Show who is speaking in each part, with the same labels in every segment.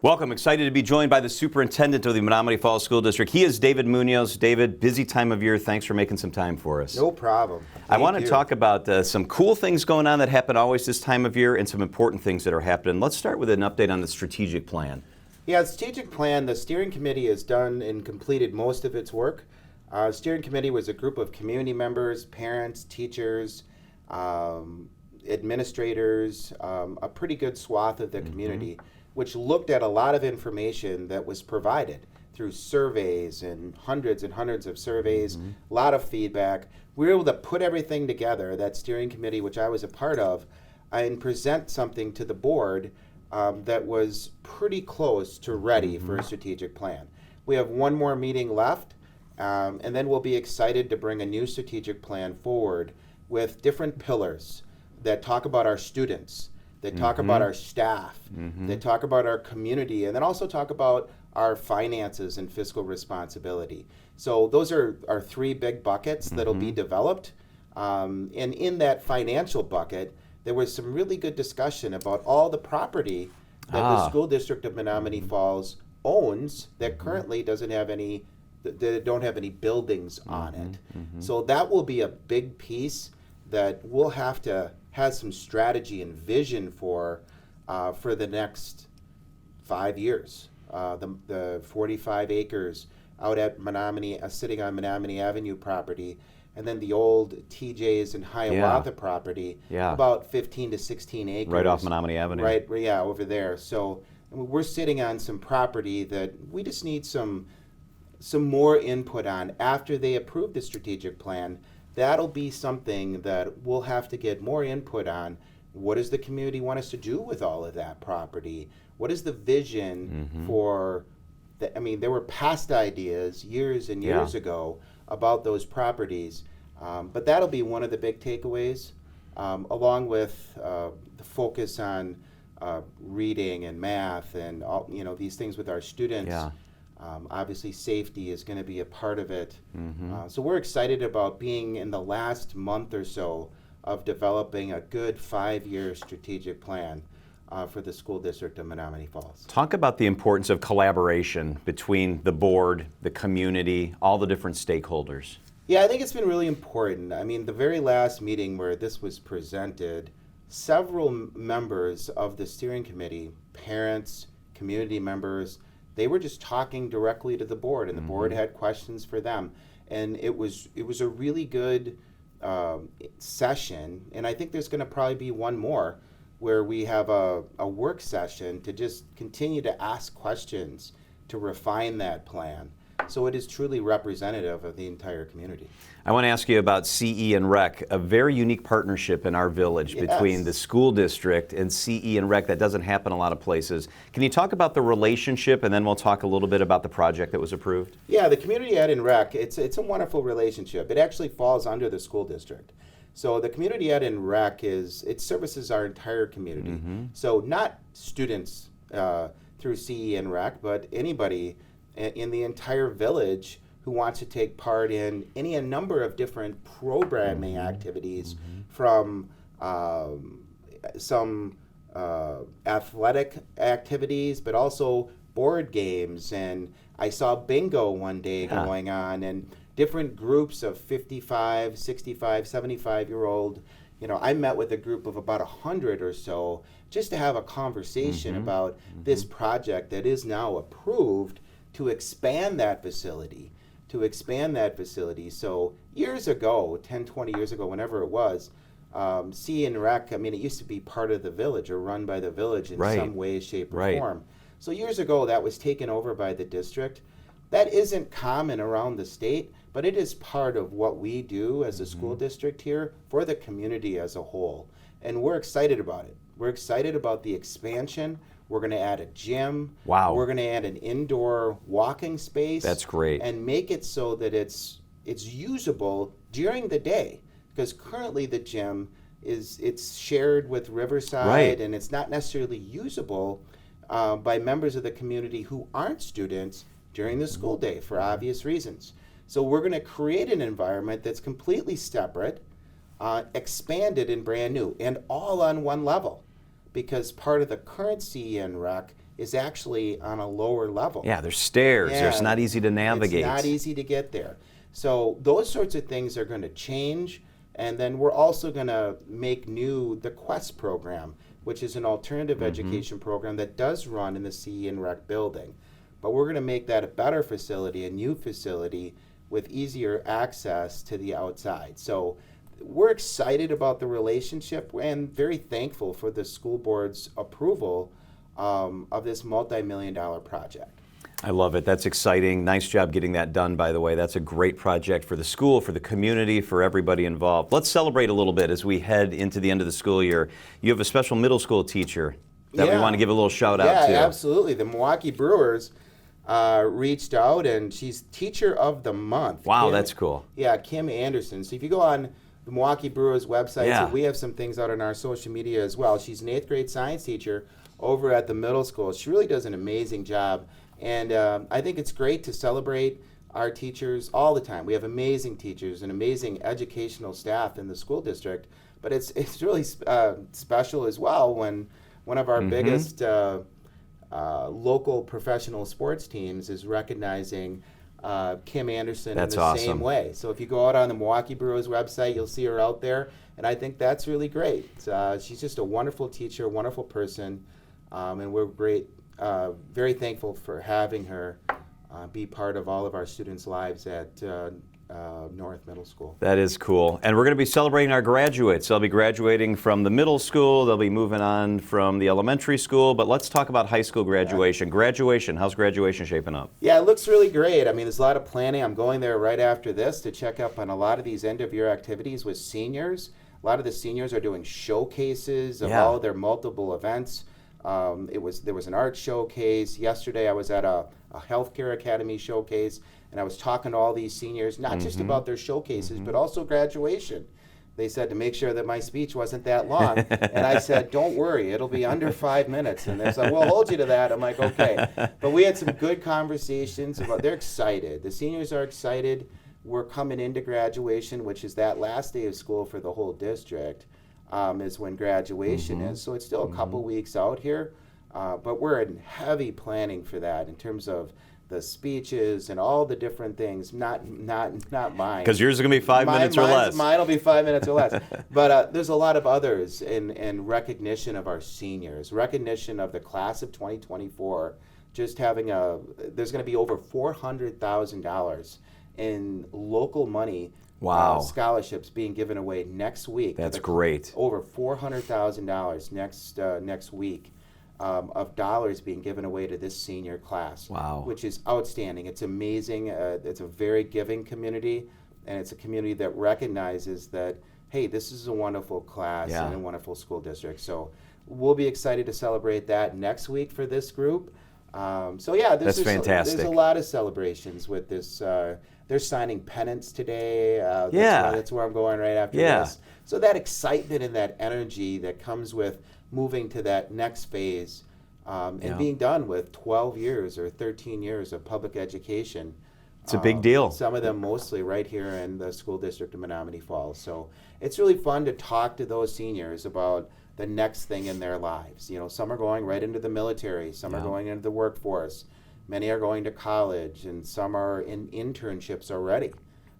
Speaker 1: Welcome. Excited to be joined by the Superintendent of the Menominee Falls School District. He is David Muñoz. David, busy time of year. Thanks for making some time for us.
Speaker 2: No problem.
Speaker 1: I want to talk about some cool things going on that happen always this time of year and some important things that are happening. Let's start with an update on the strategic plan.
Speaker 2: Yeah, the strategic plan, the steering committee has done and completed most of its work. Steering committee was a group of community members, parents, teachers, administrators, a pretty good swath of the community, which looked at a lot of information that was provided through surveys and hundreds of surveys, a lot of feedback. We were able to put everything together, that steering committee, which I was a part of, and present something to the board that was pretty close to ready for a strategic plan. We have one more meeting left, and then we'll be excited to bring a new strategic plan forward with different pillars that talk about our students, that talk about our staff, that talk about our community, and then also talk about our finances and fiscal responsibility. So those are our three big buckets that'll be developed. And in that financial bucket, there was some really good discussion about all the property that the school district of Menominee Falls owns that currently doesn't have any, that don't have any buildings on it. So that will be a big piece that we'll have to have some strategy and vision for the next 5 years. The 45 acres out at Menominee, sitting on Menominee Avenue property, and then the old TJ's and Hiawatha property, about 15 to 16 acres.
Speaker 1: Right off Menominee Avenue.
Speaker 2: Right, yeah, over there. So we're sitting on some property that we just need some more input on after they approve the strategic plan. That'll be something that we'll have to get more input on. What does the community want us to do with all of that property? What is the vision for the, I mean, there were past ideas years and years ago about those properties, but that'll be one of the big takeaways, along with the focus on reading and math and all, these things with our students. Obviously, safety is going to be a part of it. So we're excited about being in the last month or so of developing a good 5-year strategic plan for the school district of Menominee Falls.
Speaker 1: Talk about the importance of collaboration between the board, the community, all the different stakeholders.
Speaker 2: Yeah, I think it's been really important. I mean, the very last meeting where this was presented, several members of the steering committee, parents, community members, they were just talking directly to the board, and the board had questions for them. And it was a really good session, and I think there's going to probably be one more where we have a work session to just continue to ask questions to refine that plan. So it is truly representative of the entire community.
Speaker 1: I want to ask you about CE and Rec, a very unique partnership in our village between the school district and CE and Rec that doesn't happen a lot of places. Can you talk about the relationship, and then we'll talk a little bit about the project that was approved?
Speaker 2: Yeah, the Community Ed and Rec, it's a wonderful relationship. It actually falls under the school district. So the Community Ed and Rec it services our entire community. So not students through CE and Rec, but anybody in the entire village who wants to take part in a number of different programming activities, from some athletic activities, but also board games. And I saw bingo one day going on, and different groups of 55, 65, 75-year-old. I met with a group of about 100 or so just to have a conversation about this project that is now approved to expand that facility. So years ago, 10, 20 years ago, whenever it was, C and Rec, I mean, it used to be part of the village or run by the village in some way, shape, or form. So years ago, that was taken over by the district. That isn't common around the state, but it is part of what we do as a school district here for the community as a whole. And we're excited about it. We're excited about the expansion. We're going to add a gym.
Speaker 1: Wow.
Speaker 2: We're going to add an indoor walking space.
Speaker 1: That's great.
Speaker 2: And make it so that it's usable during the day. Because currently the gym it's shared with Riverside, and it's not necessarily usable by members of the community who aren't students during the school day for obvious reasons. So we're going to create an environment that's completely separate, expanded and brand new, and all on one level. Because part of the current CE and Rec is actually on a lower level.
Speaker 1: Yeah, there's stairs.
Speaker 2: Yeah,
Speaker 1: It's not easy to navigate.
Speaker 2: It's not easy to get there. So those sorts of things are going to change. And then we're also going to make new the Quest program, which is an alternative education program that does run in the CE and Rec building. But we're going to make that a better facility, a new facility with easier access to the outside. So we're excited about the relationship and very thankful for the school board's approval of this multi-million-dollar project.
Speaker 1: I love it. That's exciting. Nice job getting that done, by the way. That's a great project for the school, for the community, for everybody involved. Let's celebrate a little bit as we head into the end of the school year. You have a special middle school teacher that we want to give a little shout out to.
Speaker 2: Yeah, absolutely. The Milwaukee Brewers reached out, and she's Teacher of the Month.
Speaker 1: Wow,
Speaker 2: Kim,
Speaker 1: that's cool.
Speaker 2: Yeah, Kim Anderson. So if you go on the Milwaukee Brewers website, so we have some things out on our social media as well. She's an 8th grade science teacher over at the middle school. She really does an amazing job. And I think it's great to celebrate our teachers all the time. We have amazing teachers and amazing educational staff in the school district. But it's really special as well when one of our biggest local professional sports teams is recognizing Kim Anderson in the same way. So if you go out on the Milwaukee Brewers website, you'll see her out there. And I think that's really great. She's just a wonderful teacher, a wonderful person. And we're very thankful for having her be part of all of our students' lives at North Middle School.
Speaker 1: That is cool. And we're going to be celebrating our graduates. They'll be graduating from the middle school. They'll be moving on from the elementary school. But let's talk about high school graduation. Graduation, how's graduation shaping up?
Speaker 2: Yeah, it looks really great. I mean, there's a lot of planning. I'm going there right after this to check up on a lot of these end-of-year activities with seniors. A lot of the seniors are doing showcases of all of their multiple events. There was an art showcase. Yesterday I was at a healthcare academy showcase, and I was talking to all these seniors, not just about their showcases, but also graduation. They said to make sure that my speech wasn't that long, and I said, don't worry, it'll be under 5 minutes. And they said, we'll hold you to that. I'm like, okay. But we had some good conversations they're excited. The seniors are excited. We're coming into graduation, which is that last day of school for the whole district. Is when graduation is. So it's still a couple weeks out here, but we're in heavy planning for that in terms of the speeches and all the different things. Not mine.
Speaker 1: Because yours is going to be 5 minutes or less.
Speaker 2: Mine will be 5 minutes or less. But there's a lot of others in recognition of our seniors, recognition of the class of 2024. Just having there's going to be over $400,000 in local money.
Speaker 1: Wow.
Speaker 2: Scholarships being given away next week.
Speaker 1: That's great.
Speaker 2: Over $400,000 next week of dollars being given away to this senior class.
Speaker 1: Wow.
Speaker 2: Which is outstanding. It's amazing. It's a very giving community, and it's a community that recognizes that, hey, this is a wonderful class and a wonderful school district. So we'll be excited to celebrate that next week for this group.
Speaker 1: That's fantastic.
Speaker 2: There's a lot of celebrations with this. They're signing pennants today. That's where I'm going right after this. So that excitement and that energy that comes with moving to that next phase and being done with 12 years or 13 years of public education.
Speaker 1: It's a big deal.
Speaker 2: Some of them mostly right here in the school district of Menominee Falls. So it's really fun to talk to those seniors about the next thing in their lives. You know, some are going right into the military, some are going into the workforce. Many are going to college, and some are in internships already.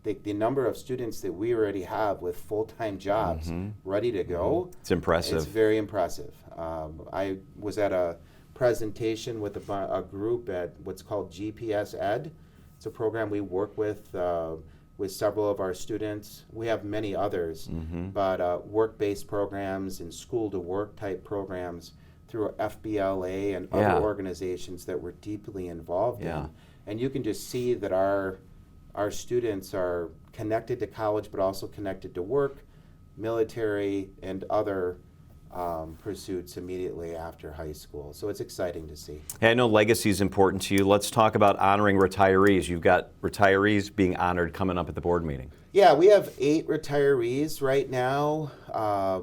Speaker 2: The number of students that we already have with full-time jobs ready to go,
Speaker 1: it's impressive.
Speaker 2: It's very impressive. I was at a presentation with a group at what's called GPS Ed. It's a program we work with several of our students. We have many others, but work-based programs and school-to-work type programs through FBLA and other organizations that we're deeply involved in. And you can just see that our students are connected to college, but also connected to work, military, and other pursuits immediately after high school. So it's exciting to see.
Speaker 1: Hey, I know legacy is important to you. Let's talk about honoring retirees. You've got retirees being honored coming up at the board meeting.
Speaker 2: Yeah, we have 8 retirees right now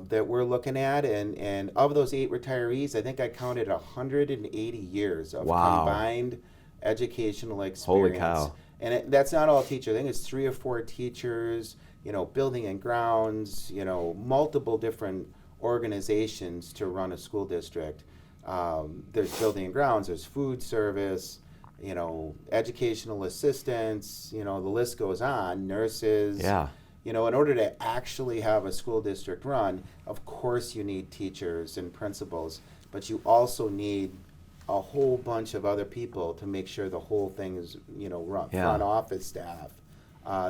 Speaker 2: that we're looking at, and of those 8 retirees, I think I counted 180 years of combined educational experience.
Speaker 1: Holy cow.
Speaker 2: And that's not all teachers. I think it's 3 or 4 teachers, building and grounds, multiple different organizations to run a school district. There's building and grounds, there's food service, educational assistants, the list goes on, nurses.
Speaker 1: Yeah.
Speaker 2: In order to actually have a school district run, of course you need teachers and principals, but you also need a whole bunch of other people to make sure the whole thing is, run,
Speaker 1: Yeah.
Speaker 2: front office staff,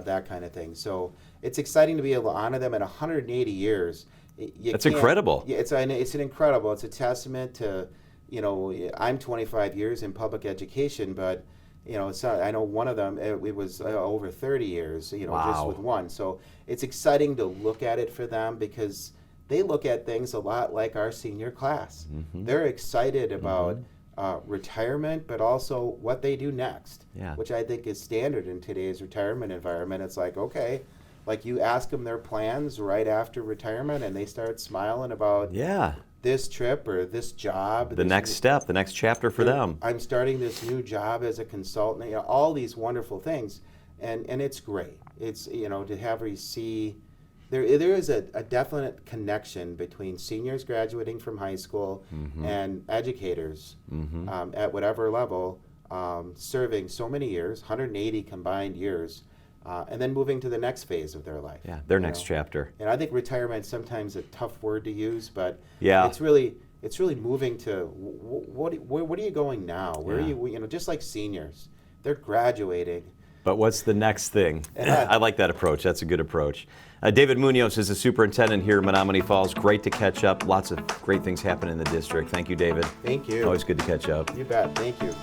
Speaker 2: that kind of thing. So it's exciting to be able to honor them at 180 years.
Speaker 1: That's incredible.
Speaker 2: Yeah, it's an incredible. It's a testament to, I'm 25 years in public education, but it's not, I know one of them, it was over 30 years, just
Speaker 1: Wow.
Speaker 2: with one. So it's exciting to look at it for them because they look at things a lot like our senior class.
Speaker 1: Mm-hmm.
Speaker 2: They're excited about retirement, but also what they do next,
Speaker 1: Yeah.
Speaker 2: which I think is standard in today's retirement environment. It's like, okay, like you ask them their plans right after retirement and they start smiling about
Speaker 1: Yeah.
Speaker 2: this trip or this job.
Speaker 1: The next step, the next chapter for them.
Speaker 2: I'm starting this new job as a consultant, all these wonderful things. And it's great. It's, to have you see, there is a definite connection between seniors graduating from high school and educators at whatever level, serving so many years, 180 combined years, and then moving to the next phase of their life.
Speaker 1: Yeah, their next chapter.
Speaker 2: And I think retirement is sometimes a tough word to use, but
Speaker 1: Yeah.
Speaker 2: it's really moving to what are you going now? Where
Speaker 1: Yeah.
Speaker 2: are you? Just like seniors, they're graduating.
Speaker 1: But what's the next thing? I like that approach. That's a good approach. David Muñoz is the superintendent here in Menomonee Falls. Great to catch up. Lots of great things happen in the district. Thank you, David.
Speaker 2: Thank you.
Speaker 1: Always good to catch up.
Speaker 2: You bet. Thank you.